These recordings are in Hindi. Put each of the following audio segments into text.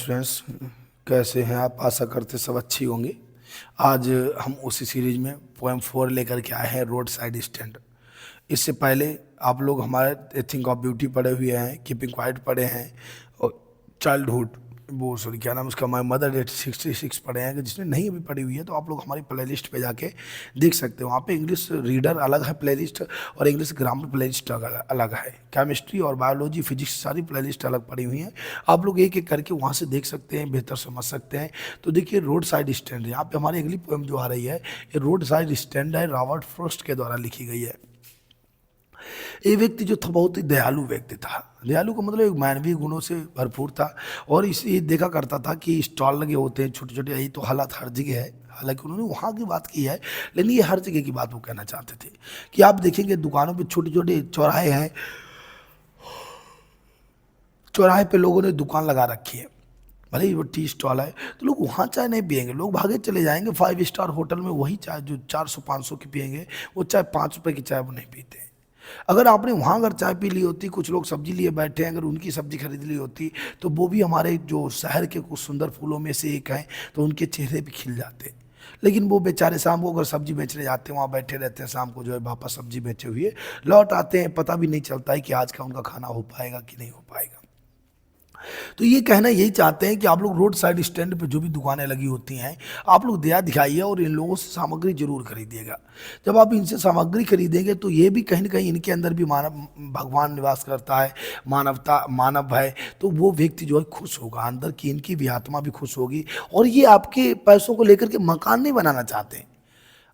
स्टूडेंट्स, कैसे हैं आप? आशा करते सब अच्छी होंगे। आज हम उसी सीरीज में पोएम 4 लेकर के आए हैं, रोड साइड स्टैंड। इससे पहले आप लोग हमारे ए थिंक ऑफ ब्यूटी पढ़े हुए हैं, कीपिंग क्वाइट पढ़े हैं, और चाइल्डहुड वो सॉरी क्या नाम उसका, माई मदर डेट 66 पढ़े हैं। कि जिसने नहीं अभी पढ़ी हुई है तो आप लोग हमारी प्लेलिस्ट पे जाके देख सकते हो। वहाँ पे इंग्लिश रीडर अलग है प्लेलिस्ट, और इंग्लिश ग्रामर प्लेलिस्ट अलग है। केमिस्ट्री और बायोलॉजी, फिजिक्स सारी प्लेलिस्ट अलग पड़ी हुई हैं। आप लोग एक एक करके वहाँ से देख सकते हैं, बेहतर समझ सकते हैं। तो देखिए, रोड साइड स्टैंड, यहाँ पे हमारी अगली पोएम जो आ रही है, ये रोड साइड स्टैंड है, रॉबर्ट फ्रॉस्ट के द्वारा लिखी गई है। ये व्यक्ति जो था बहुत ही दयालु व्यक्ति था। दयालु का मतलब एक मानवीय गुणों से भरपूर था, और इसे देखा करता था कि स्टॉल लगे होते हैं छोटे छोटे, यही तो हालात हर जगह है। हालांकि उन्होंने वहाँ की बात की है, लेकिन ये हर जगह की बात वो कहना चाहते थे। कि आप देखेंगे दुकानों पे छोटे छोटे चौराहे हैं, चौराहे पे लोगों ने दुकान लगा रखी है। भले ही वो टी स्टॉल है, तो लोग वहाँ चाय नहीं पियेंगे, लोग भागे चले जाएंगे 5 स्टार होटल में। वही चाय जो 400-500 की पियेंगे, वो चाय 5 रुपए की चाय वो नहीं पीते। अगर आपने वहाँ अगर चाय पी ली होती, कुछ लोग सब्जी लिए बैठे हैं, अगर उनकी सब्जी खरीद ली होती, तो वो भी हमारे जो शहर के कुछ सुंदर फूलों में से एक हैं, तो उनके चेहरे भी खिल जाते। लेकिन वो बेचारे शाम को अगर सब्जी बेचने जाते हैं, वहाँ बैठे रहते हैं, शाम को जो है वापस सब्जी बेचे हुए लौट आते हैं। पता भी नहीं चलता है कि आज का उनका खाना हो पाएगा कि नहीं हो पाएगा। तो ये कहना यही चाहते हैं कि आप लोग रोड साइड स्टैंड पे जो भी दुकानें लगी होती हैं, आप लोग दया दिखाइए और इन लोगों से सामग्री जरूर खरीदिएगा। जब आप इनसे सामग्री खरीदेंगे तो ये भी कहीं ना कहीं इनके अंदर भी मानव भगवान निवास करता है, मानवता मानव है। तो वो व्यक्ति जो है खुश होगा, अंदर की इनकी भी आत्मा भी खुश होगी। और ये आपके पैसों को लेकर के मकान नहीं बनाना चाहते।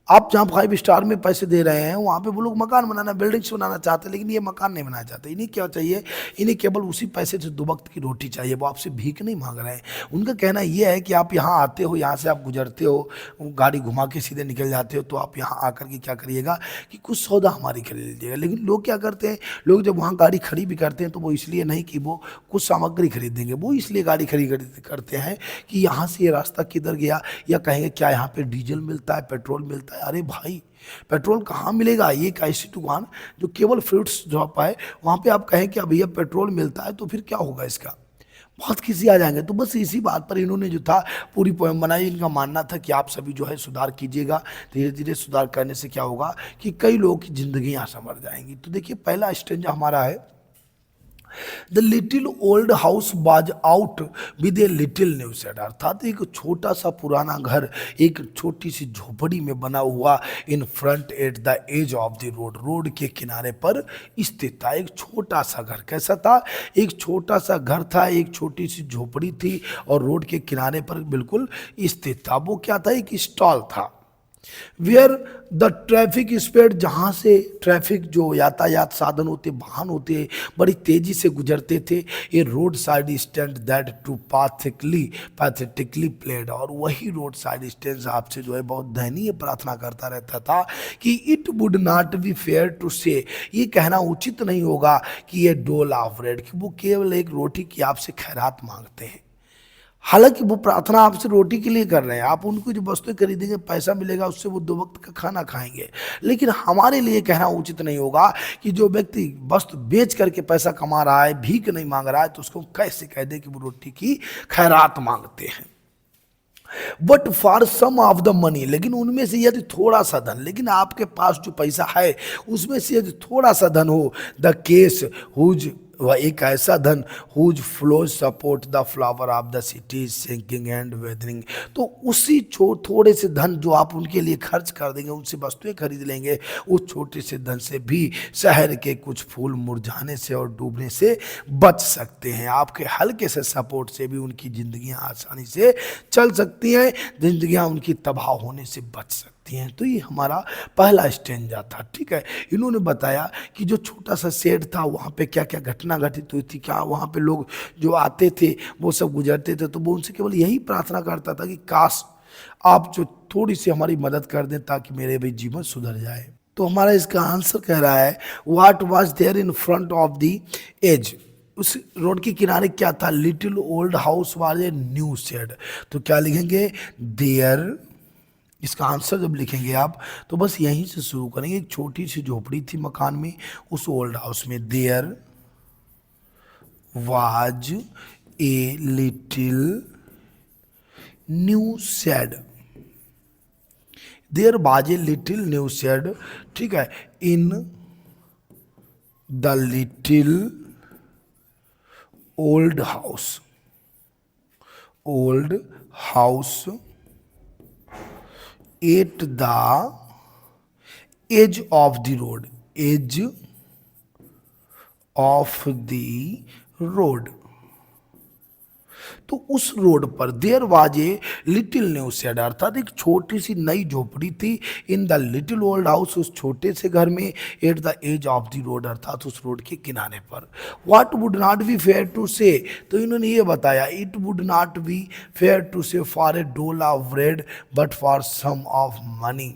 आप जहाँ 5 स्टार में पैसे दे रहे हैं, वहाँ पे वो लोग मकान बनाना, बिल्डिंग्स बनाना चाहते हैं, लेकिन ये मकान नहीं बनाना चाहते। इन्हें क्या चाहिए? इन्हें केवल उसी पैसे से 2 वक्त की रोटी चाहिए। वो आपसे भीख नहीं मांग रहे हैं। उनका कहना ये है कि आप यहाँ आते हो, यहाँ से आप गुजरते हो, गाड़ी घुमा के सीधे निकल जाते हो, तो आप यहाँ आकर के क्या करिएगा कि कुछ सौदा हमारी खरीद लीजिएगा। लेकिन लोग क्या करते हैं, लोग जब वहाँ गाड़ी खड़ी भी करते हैं तो वो इसलिए नहीं कि वो कुछ सामग्री खरीदेंगे, वो इसलिए गाड़ी खरीद करते हैं कि यहाँ से ये रास्ता किधर गया, या कहेंगे क्या यहाँ पे डीजल मिलता है, पेट्रोल मिलता है। अरे भाई, पेट्रोल कहाँ मिलेगा? ये एक ऐसी दुकान जो केवल फ्रूट्स ड्रॉप है, वहाँ पे आप कहें कि अब भैया पेट्रोल मिलता है, तो फिर क्या होगा इसका? बहुत किसी आ जाएंगे। तो बस इसी बात पर इन्होंने जो था पूरी पोएम बनाई। इनका मानना था कि आप सभी जो है सुधार कीजिएगा। धीरे धीरे सुधार करने से क्या होगा कि कई लोगों की जिंदगियां संवर जाएंगी। तो देखिए, पहला स्टेंजा हमारा है, the little old house was out with a little new shed. अर्थात एक छोटा सा पुराना घर एक छोटी सी झोपड़ी में बना हुआ, in front at the edge of the road, road के किनारे पर स्थित था। एक छोटा सा घर कैसा था? एक छोटा सा घर था, एक छोटी सी झोपड़ी थी, और रोड के किनारे पर बिल्कुल स्थित था। वो क्या था? एक स्टॉल था। वेयर द ट्रैफिक स्पीड, जहाँ से ट्रैफिक जो यातायात साधन होते, वाहन होते, बड़ी तेजी से गुजरते थे। ये road side stand that to pathetically pled. और वही रोड साइड स्टैंड आपसे जो है बहुत दयनीय प्रार्थना करता रहता था कि it would not be fair to say, ये कहना उचित नहीं होगा कि ये डोल ऑफ ब्रेड, कि वो केवल एक रोटी की आपसे खैरात मांगते हैं। हालांकि वो प्रार्थना आपसे रोटी के लिए कर रहे हैं, आप उनको जो वस्तुएं खरीदेंगे, पैसा मिलेगा, उससे वो 2 वक्त का खाना खाएंगे। लेकिन हमारे लिए कहना उचित नहीं होगा कि जो व्यक्ति वस्तु बेच करके पैसा कमा रहा है, भीख नहीं मांग रहा है, तो उसको कैसे कह दे कि वो रोटी की खैरात मांगते हैं। But for some of the money, लेकिन उनमें से यदि थोड़ा सा धन, लेकिन आपके पास जो पैसा है उसमें से यदि थोड़ा सा धन हो, द केस हुज, वह एक ऐसा धन whose flows support the flower of the city sinking and weathering, तो उसी थोड़े से धन जो आप उनके लिए खर्च कर देंगे, उनसे वस्तुएं खरीद लेंगे, उस छोटे से धन से भी शहर के कुछ फूल मुरझाने से और डूबने से बच सकते हैं। आपके हल्के से सपोर्ट से भी उनकी जिंदगियां आसानी से चल सकती हैं, जिंदगियां उनकी तबाह होने से बच सकती हैं। तो ये हमारा पहला स्टेंजा था। ठीक है, इन्होंने बताया कि जो छोटा सा शेड था, वहाँ पे क्या क्या घटना घटित हुई थी, क्या वहाँ पे लोग जो आते थे वो सब गुजरते थे, तो वो उनसे केवल यही प्रार्थना करता था कि काश आप जो थोड़ी सी हमारी मदद कर दें ताकि मेरे भी जीवन सुधर जाए। तो हमारा इसका आंसर कह रहा है, what was there in front of the edge, उस रोड के किनारे क्या था? Little old house was a new shed. तो क्या लिखेंगे? देयर। इसका आंसर जब लिखेंगे आप तो बस यहीं से शुरू करेंगे। एक छोटी सी झोपड़ी थी मकान में, उस ओल्ड हाउस में there was a little new shed, there was a little new shed, ठीक है, in the little old house, old house at the edge of the road, edge of the road, तो उस रोड पर there was a little new shed, अर्थात एक छोटी सी नई झोपड़ी थी, in the little old house, उस छोटे से घर में, at the edge of the road, अर्थात उस रोड के किनारे पर। What would not be fair to say, तो इन्होंने ये बताया, it would not be fair to say for a dole of bread but for some of money,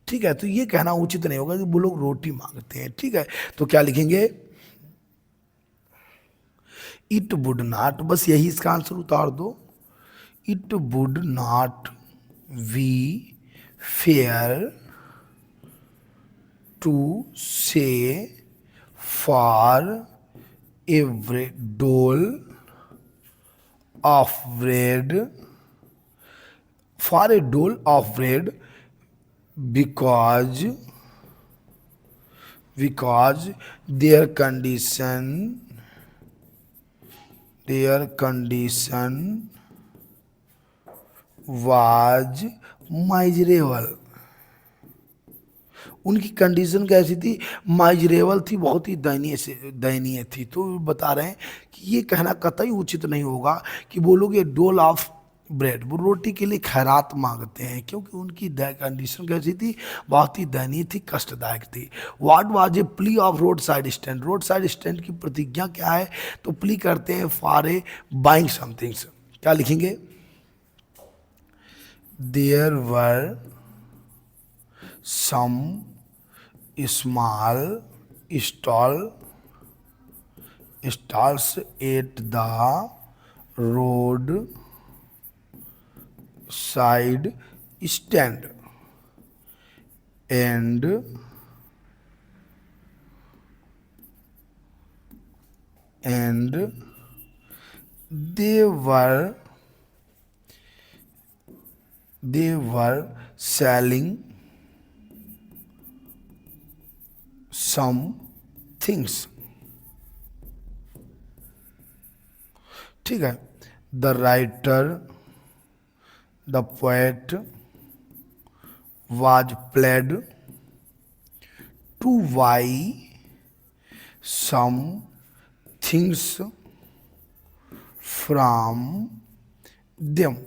ठीक है, तो ये कहना उचित नहीं होगा कि वो लोग रोटी मांगते हैं, ठीक है, तो क्या लिखेंगे, इट वुड नॉट, बस यही इसका आंसर उतार दो, it would not be fair to say for every dole of bread, for a dole of bread, because their condition was miserable, उनकी कंडीशन कैसी थी, माइजरेबल थी, बहुत ही दयनीय थी। तो बता रहे हैं कि ये कहना कतई उचित नहीं होगा कि वो लोग ये डोल ऑफ ब्रेड, वो रोटी के लिए खैरात मांगते हैं, क्योंकि उनकी कंडीशन कैसी थी, बहुत ही दयनीय थी, कष्टदायक थी। What was a plea of road side stand, road side stand की प्रतिज्ञा क्या है, तो प्ली करते हैं फॉर ए बाइंग समथिंग्स, क्या लिखेंगे, there were some small stalls at the road side stand and they were selling some things, ठीक है, the writer, the poet was paid to buy some things from them,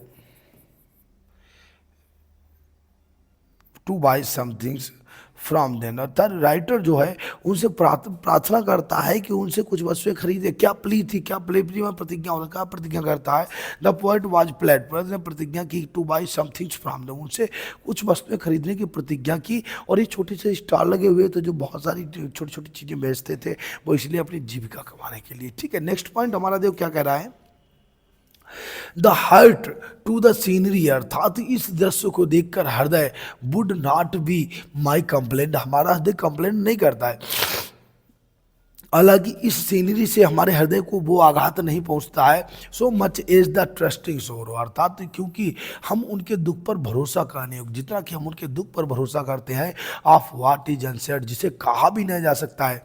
to buy some things from then, अर्थात राइटर जो है उनसे प्रार्थना करता है कि उनसे कुछ वस्तुएं खरीदे। क्या प्ली थी, क्या प्ली में प्रतिज्ञा होता है, क्या प्रतिज्ञा करता है, the poet was pled, poet ने प्रतिज्ञा की to buy somethings from them, उनसे कुछ वस्तुएं खरीदने की प्रतिज्ञा की। और ये छोटे से स्टॉल लगे हुए थे जो बहुत सारी छोटी छोटी चीज़ें बेचते थे, वो इसलिए अपनी जीविका कमाने के लिए। ठीक है, नेक्स्ट पॉइंट हमारा देखो क्या कह रहा है, the heart to the scenery, अर्थात इस दृश्य को देखकर हृदय would not be my complaint, हमारा हृदय कंप्लेंट नहीं करता है, हालांकि इस सीनरी से हमारे हृदय को वो आघात नहीं पहुंचता है। So much is the trusting सोरो, अर्थात क्योंकि हम उनके दुख पर भरोसा करने योग्य, जितना कि हम उनके दुख पर भरोसा करते हैं, ऑफ व्हाट इज अनसेड, जिसे कहा भी नहीं जा सकता है।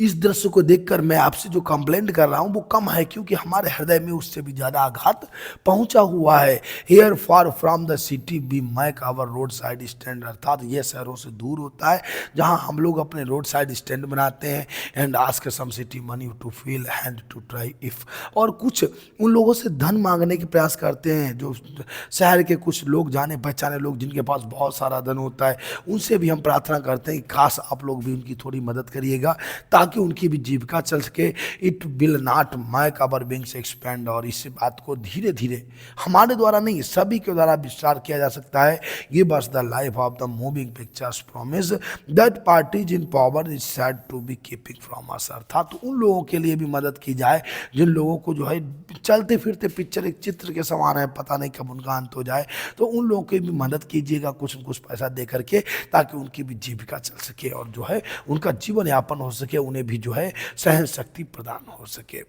इस दृश्य को देखकर मैं आपसे जो कंप्लेंट कर रहा हूं वो कम है, क्योंकि हमारे हृदय में उससे भी ज्यादा आघात पहुंचा हुआ है। Here far from the city be make our road side stand, अर्थात यह शहरों से दूर होता है जहां हम लोग अपने रोड साइड स्टैंड बनाते हैं। And ask some city money to feel hand to try if, और कुछ उन लोगों से धन मांगने के प्रयास करते हैं जो शहर के कुछ लोग, जाने पहचाने लोग जिनके पास बहुत सारा धन होता है, उनसे भी हम प्रार्थना करते हैं कि काश आप लोग भी उनकी थोड़ी मदद करिएगा ताकि उनकी भी जीविका चल सके। It will not make our wings expand, और इस बात को धीरे धीरे हमारे द्वारा नहीं सभी के द्वारा विस्तार किया जा सकता है। Give us the life of the moving pictures promise that parties in power is said to be keeping from us, अर्थात तो उन लोगों के लिए भी मदद की जाए जिन लोगों को जो है चलते फिरते पिक्चर एक चित्र के समान है, पता नहीं कब उनका अंत हो जाए, तो उन लोगों की भी मदद कीजिएगा कुछ न कुछ पैसा दे करके, ताकि उनकी भी जीविका चल सके और जो है उनका जीवन यापन हो सके, उन्हें भी जो है सहन शक्ति प्रदान हो सके।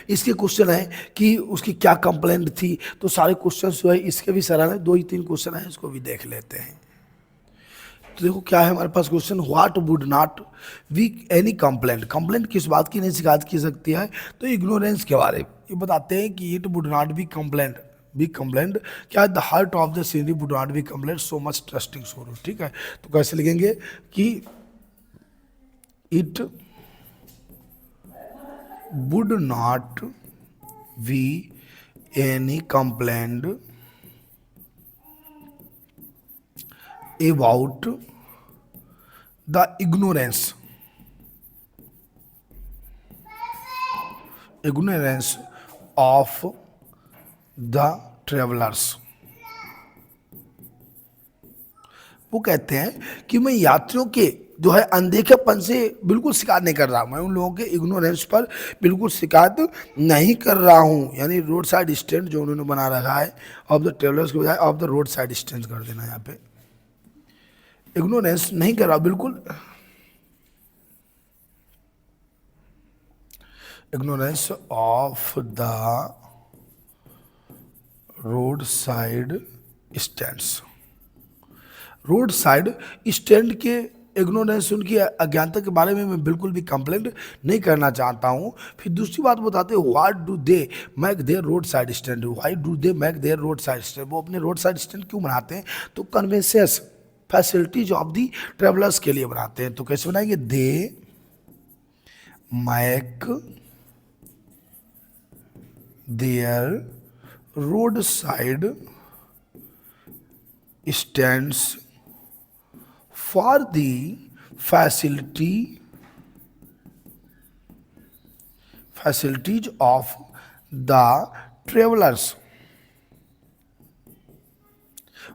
इसके क्वेश्चन है कि उसकी क्या कंप्लेंट थी, तो सारे क्वेश्चन जो है इसके भी सरल है, 2 ही 3 क्वेश्चन है, इसको भी देख लेते हैं। तो देखो क्या है हमारे पास question, what would not we any complaint, complaint किस बात की नहीं शिकायत की सकती है, तो इग्नोरेंस के बारे में ये बताते हैं कि it would not be complaint क्या, the heart of the scenery would not be complaint so much trusting sorrow. ठीक है, तो कैसे लिखेंगे कि it would not be any complaint about the ignorance of the travelers। वो कहते हैं कि मैं यात्रियों के जो है अनदेखेपन से बिल्कुल शिकायत नहीं कर रहा, मैं उन लोगों के इग्नोरेंस पर बिल्कुल शिकायत नहीं कर रहा हूँ। यानी रोड साइड स्टैंड जो उन्होंने बना रखा है ऑफ द ट्रेवलर्स के बजाय of the road side stand कर देना, यहाँ पे इग्नोरेंस नहीं कर रहा बिल्कुल, ignorance of the road side stands, road side stand के इग्नोरेंस, उनकी अज्ञानता के बारे में मैं बिल्कुल भी कंप्लेंट नहीं करना चाहता हूँ। फिर दूसरी बात बताते हैं, what do they make their road side stand, why do they make their road side stand, वो अपने रोड साइड स्टैंड क्यों बनाते हैं, तो conveniences facilities of the travellers के लिए बनाते हैं। तो कैसे बनाएंगे, they make their road side stands for the facilities of the travellers.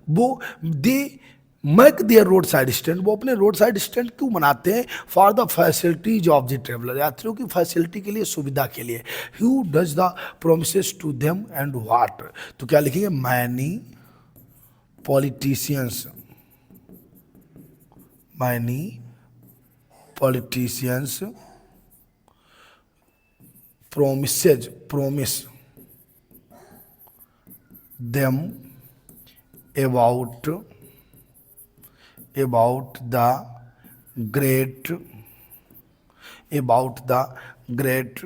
वो they make their road side stand, वो अपने रोड साइड स्टैंड क्यों बनाते हैं, for the facilities of the traveller, यात्रियों की फैसिलिटी के लिए, सुविधा के लिए। Who does the promises to them and what, तो क्या लिखेंगे, many politicians promise them about the great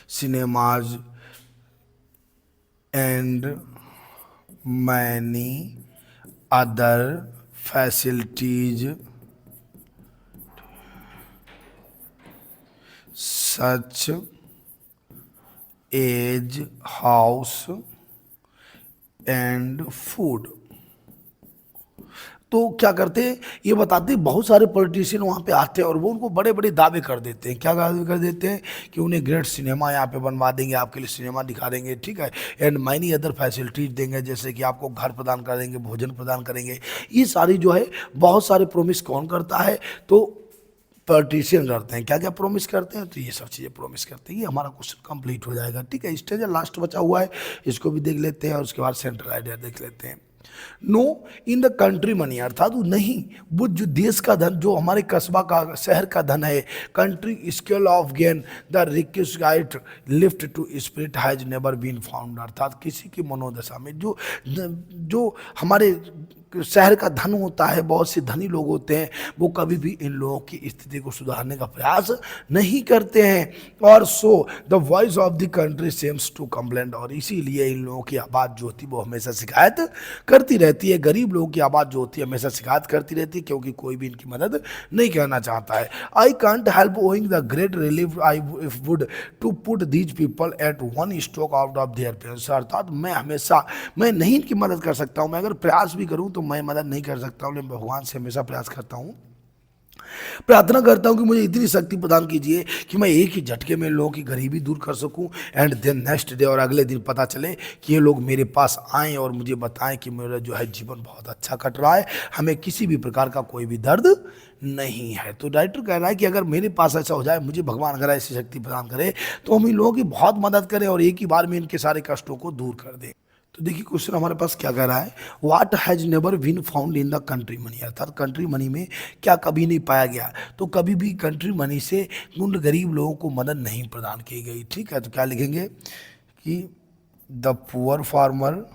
cinemas and many other facilities such as house and food। तो क्या करते हैं, ये बताते हैं बहुत सारे पॉलिटिशियन वहाँ पे आते हैं और वो उनको बड़े बड़े दावे कर देते हैं। क्या दावे कर देते हैं कि उन्हें ग्रेट सिनेमा यहाँ पे बनवा देंगे, आपके लिए सिनेमा दिखा देंगे, ठीक है, एंड मैनी अदर फैसिलिटीज देंगे, जैसे कि आपको घर प्रदान कर देंगे, भोजन प्रदान करेंगे। ये सारी जो है बहुत सारे प्रोमिस कौन करता है, तो पॉलिटिशियन करते हैं। क्या क्या प्रोमिस करते हैं, तो ये सब चीज़ें प्रोमिस करते हैं। ये हमारा क्वेश्चन कंप्लीट हो जाएगा। ठीक है, स्टेज लास्ट बचा हुआ है, इसको भी देख लेते हैं और उसके बाद सेंट्रल आइडिया देख लेते हैं। No in the country money, अर्थात नहीं, वो जो देश का धन, जो हमारे कस्बा का, शहर का धन है, country scale of gain the request lift to spirit has never been found, अर्थात किसी की मनोदशा में जो हमारे शहर का धन होता है, बहुत से धनी लोग होते हैं, वो कभी भी इन लोगों की स्थिति को सुधारने का प्रयास नहीं करते हैं। और so the voice of the country seems to complaint, और इसीलिए इन लोगों की आवाज़ जो होती है वो हमेशा शिकायत करती रहती है। गरीब लोगों की आवाज़ जो होती है हमेशा शिकायत करती रहती है, क्योंकि कोई भी इनकी मदद नहीं करना चाहता है। I can't help owing the great relief I if would to put these people at one stock out of their pens, अर्थात मैं नहीं इनकी मदद कर सकता हूँ। मैं अगर प्रयास भी करूँ तो मैं मदद नहीं कर सकता हूँ, लेकिन भगवान से हमेशा प्रयास करता हूँ, प्रार्थना करता हूँ कि मुझे इतनी शक्ति प्रदान कीजिए कि मैं एक ही झटके में लोगों की गरीबी दूर कर सकूँ। एंड देन नेक्स्ट डे, और अगले दिन पता चले कि ये लोग मेरे पास आएँ और मुझे बताएं कि मेरा जो है जीवन बहुत अच्छा कट रहा है, हमें किसी भी प्रकार का कोई भी दर्द नहीं है। तो राइटर कह रहा है कि अगर मेरे पास ऐसा हो जाए, मुझे भगवान अगर ऐसी शक्ति प्रदान करे, तो हम इन लोगों की बहुत मदद करें और एक ही बार में इनके सारे कष्टों को दूर कर दें। तो देखिए क्वेश्चन हमारे पास क्या कह रहा है, what has never been found in the country money, अर्थात कंट्री मनी में क्या कभी नहीं पाया गया। तो कभी भी कंट्री मनी से उन गरीब लोगों को मदद नहीं प्रदान की गई। ठीक है, तो क्या लिखेंगे कि the poor farmers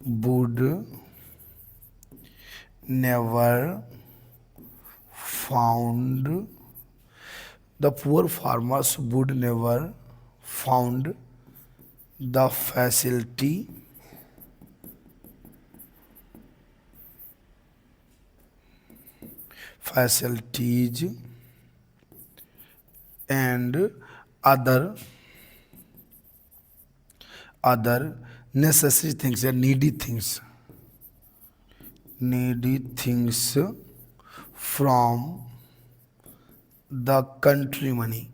would never found the poor farmers would never found the facilities and other necessary things and needy things from the country money,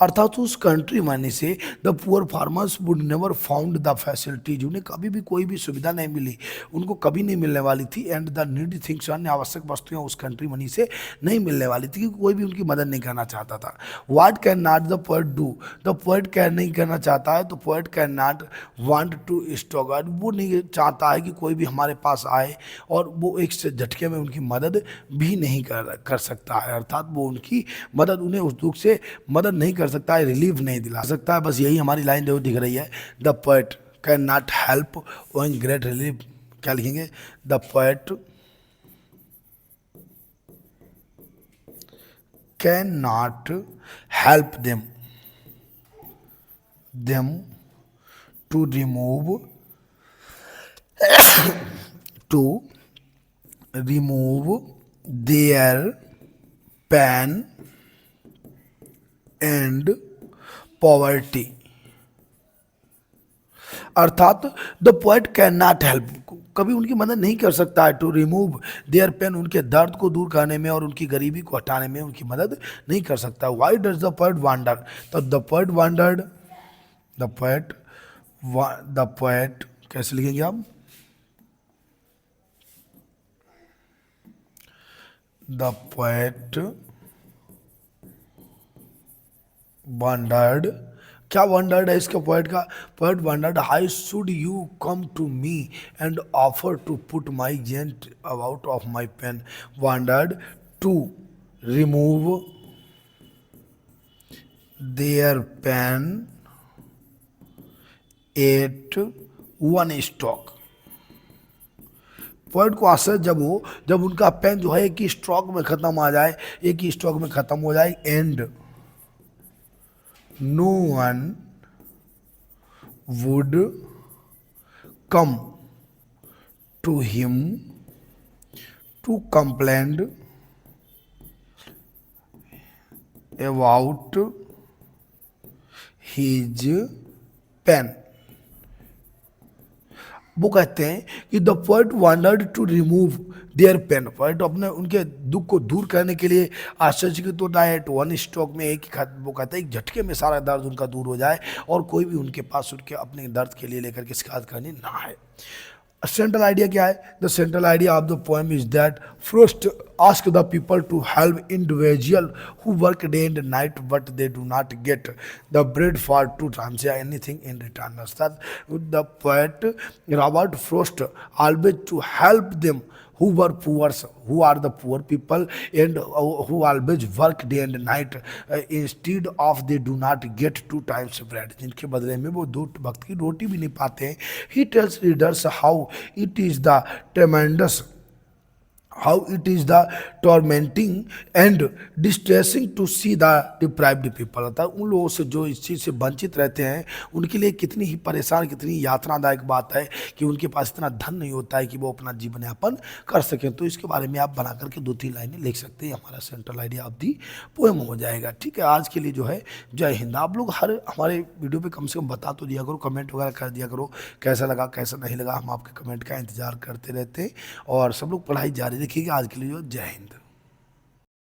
अर्थात उस कंट्री मनी से the poor farmers would never found the facilities, उन्हें कभी भी कोई भी सुविधा नहीं मिली, उनको कभी नहीं मिलने वाली थी। एंड द नीडी थिंग्स, अन्य आवश्यक वस्तुएं उस कंट्री मनी से नहीं मिलने वाली थी, क्योंकि कोई भी उनकी मदद नहीं करना चाहता था। What can not the poet do, the poet can नहीं करना चाहता है, तो poet can not want to stock, वो नहीं चाहता है कि कोई भी हमारे पास आए और वो एक से झटके में उनकी मदद भी नहीं कर सकता है, अर्थात वो उनकी मदद, उन्हें उस दुख से मदद नहीं कर सकता है, रिलीफ नहीं दिला सकता है। बस यही हमारी लाइन जो दिख रही है, the poet can not help one great relief, क्या लिखेंगे, the poet can not help them to remove their pain and poverty, अर्थात the poet can not help, कभी उनकी मदद नहीं कर सकता है, टू रिमूव देयर पेन, उनके दर्द को दूर करने में और उनकी गरीबी को हटाने में उनकी मदद नहीं कर सकता। Why does the poet wander, तो the poet wandered, the poet कैसे लिखेंगे आप, द पोएट वंडर्ड, क्या वंडर्ड है इसका पोएट का, poet wondered why should you come to me and offer to put my gent about of my pain, wondered to remove their pain at one stroke, poet को आश्चर्य जब उनका पेन जो है एक ही स्टॉक में खत्म आ जाए, एक ही स्टॉक में खत्म हो जाए। And no one would come to him to complain about his pen, वो कहते हैं कि the poet wandered to remove their pain, poet अपने उनके दुख को दूर करने के लिए आश्चर्यचकित होता है, एट वन स्ट्रोक में एक ही, वो कहते हैं एक झटके में सारा दर्द उनका दूर हो जाए और कोई भी उनके पास उनके अपने दर्द के लिए लेकर के शिकायत करनी ना है। सेंट्रल आइडिया क्या है, the central idea of the poem is that first ask the people to help individual who work day and night but they do not get the bread for 2 times or anything in return. That the poet Robert Frost always to help them who were poor, who are the poor people and who always work day and night instead of they do not get 2 times bread, जिनके बदले में वो 2 वक्त की रोटी भी नहीं पाते हैं। He tells readers how it is the tremendous, how it is the tormenting and distressing to see the deprived people, अर्थात उन लोगों से जो इस चीज़ से वंचित रहते हैं उनके लिए कितनी ही परेशान, कितनी यातनादायक बात है कि उनके पास इतना धन नहीं होता है कि वो अपना जीवन यापन कर सकें। तो इसके बारे में आप बना करके 2-3 लाइनें लिख सकते हैं, हमारा central idea of the poem हो जाएगा। ठीक है, आज के लिए जो है जय हिंद। आप लोग हर हमारे वीडियो पे कम से कम बता तो दिया करो, कमेंट वगैरह कर दिया करो, कैसा लगा कैसा नहीं लगा, हम आपके कमेंट का इंतजार करते रहते हैं और सब लोग पढ़ाई जारी रखिएगा। आज के लिए जो जय हिंद।